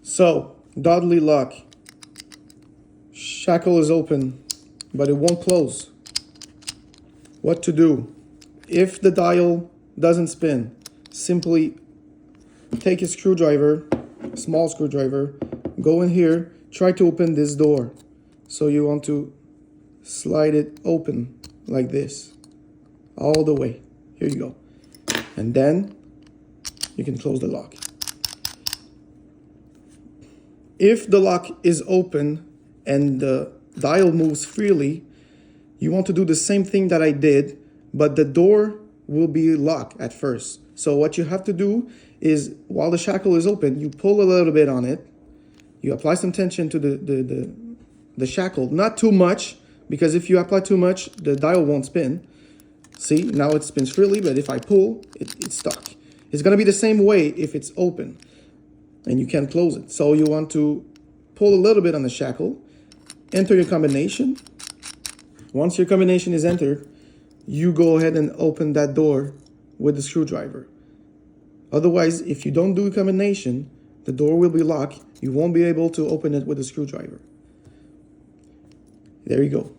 So, Dudley lock. Shackle is open, but it won't close. What to do? If the dial doesn't spin, simply take a screwdriver, a small screwdriver, go in here, try to open this door. So you want to slide it open like this, all the way. Here you go. And then you can close the lock. If the lock is open and the dial moves freely, you want to do the same thing that I did, but the door will be locked at first. So what you have to do is, while the shackle is open, you pull a little bit on it. You apply some tension to the shackle, not too much, because if you apply too much, the dial won't spin. See, now it spins freely, but if I pull, it's stuck. It's gonna be the same way if it's open and you can't close it. So you want to pull a little bit on the shackle, enter your combination. Once your combination is entered, you go ahead and open that door with the screwdriver. Otherwise, if you don't do a combination, the door will be locked. You won't be able to open it with a screwdriver. There you go.